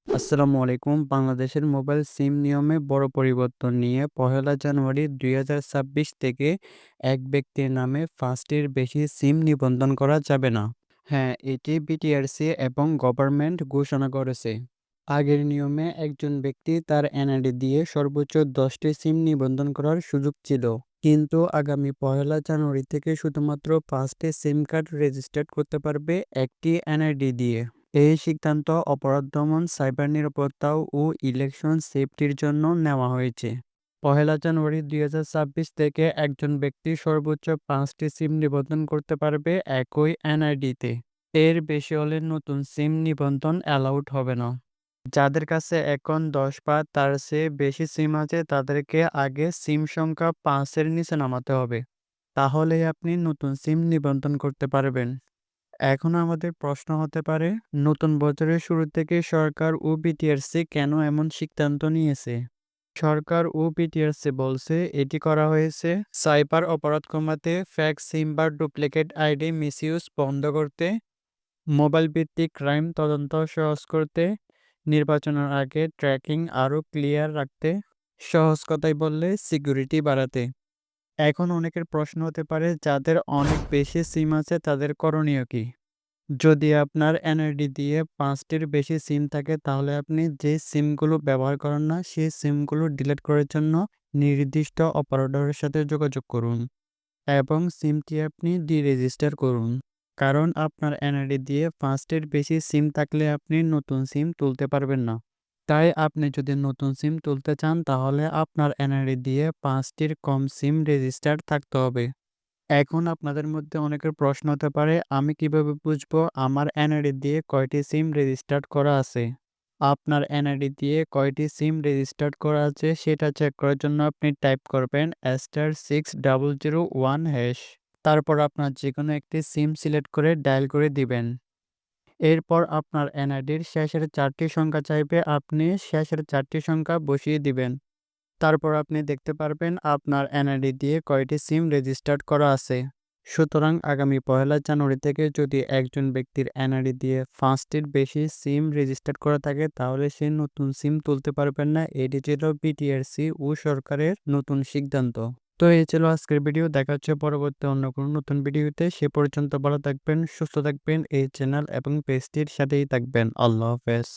আসসালামু আলাইকুম। বাংলাদেশের মোবাইল সিম নিয়মে বড় পরিবর্তন নিয়ে ১লা জানুয়ারি ২০২৬ থেকে এক ব্যক্তির নামে ৫টির বেশি সিম নিবন্ধন করা যাবে না। হ্যাঁ, এটি বিটিআরসি এবং গভর্নমেন্ট ঘোষণা করেছে। আগের নিয়মে একজন ব্যক্তি তার এনআইডি দিয়ে সর্বোচ্চ ১০টি সিম নিবন্ধন করার সুযোগ ছিল। কিন্তু আগামী ১লা জানুয়ারি থেকে শুধুমাত্র ৫টি সিম কার্ড রেজিস্টার করতে পারবে একটি এনআইডি দিয়ে। এই সিদ্ধান্ত অপরাধ দমন, সাইবার নিরাপত্তা ও ইলেকশন সেফটির জন্য নেওয়া হয়েছে। ১লা জানুয়ারি ২০২৬ থেকে একজন ব্যক্তি সর্বোচ্চ ৫টি সিম নিবন্ধন করতে পারবে একই এনআইডিতে। এর বেশি হলে নতুন সিম নিবন্ধন অ্যালাউড হবে না। যাদের কাছে এখন ১০ বা তার চেয়ে বেশি সিম আছে তাদেরকে আগে সিম সংখ্যা ৫-এর নিচে নামাতে হবে। তাহলেই আপনি নতুন সিম নিবন্ধন করতে পারবেন। এখন আমাদের প্রশ্ন হতে পারে, নতুন বছরের শুরু থেকে সরকার ও বিটিআরসি কেন এমন সিদ্ধান্ত নিয়েছে? সরকার ও বিটিআরসি বলছে এটি করা হয়েছে সাইবার অপরাধ কমাতে, ফেক সিম বা ডুপ্লিকেট আইডি মিসইউজ বন্ধ করতে, মোবাইল ভিত্তিক ক্রাইম তদন্ত সহজ করতে, নির্বাচনের আগে ট্র্যাকিং আরও ক্লিয়ার রাখতে, সহজ কথায় বললে সিকিউরিটি বাড়াতে। এখন অনেকের প্রশ্ন হতে পারে, যাদের অনেক বেশি সিম আছে তাদের করণীয় কি? যদি আপনার এনআইডি দিয়ে ৫টির বেশি সিম থাকে তাহলে আপনি যে সিমগুলো ব্যবহার করেন না সেই সিমগুলো ডিলিট করার জন্য নির্দিষ্ট অপারেটরের সাথে যোগাযোগ করুন এবং সিমটি আপনি ডিরেজিস্টার করুন। কারণ আপনার এনআইডি দিয়ে ৫টির বেশি সিম থাকলে আপনি নতুন সিম তুলতে পারবেন না। তাই আপনি যদি নতুন সিম তুলতে চান তাহলে আপনার এনআইডি দিয়ে ৫টির কম সিম রেজিস্টার্ড থাকতে হবে। এখন আপনাদের মধ্যে অনেকের প্রশ্ন হতে পারে, আমি কিভাবে বুঝবো আমার এনআইডি দিয়ে কয়টি সিম রেজিস্টার্ড করা আছে? আপনার এনআইডি দিয়ে কয়টি সিম রেজিস্টার্ড করা আছে সেটা চেক করার জন্য আপনি টাইপ করবেন *6001#। তারপর আপনার যেকোনো একটি সিম সিলেক্ট করে ডায়াল করে দিবেন। এরপর আপনার এনআইডির শেষের 4টি সংখ্যা চাইবে, আপনি শেষের 4টি সংখ্যা বসিয়ে দিবেন। তারপর আপনি দেখতে পারবেন আপনার এনআইডি দিয়ে কয়টি সিম রেজিস্টার্ড করা আছে। সুতরাং আগামী ১লা জানুয়ারি থেকে যদি একজন ব্যক্তির এনআইডি দিয়ে ৫টির বেশি সিম রেজিস্টার্ড করা থাকে তাহলে সে নতুন সিম তুলতে পারবেন না। এটি ছিল বিটিআরসি ও সরকারের নতুন সিদ্ধান্ত। তো এই ছিল আজকের ভিডিও। দেখা হচ্ছে পরবর্তী অন্য কোনো নতুন ভিডিওতে। সে পর্যন্ত ভালো থাকবেন, সুস্থ থাকবেন, এই চ্যানেল এবং পেজটির সাথেই থাকবেন। আল্লাহ হাফেজ।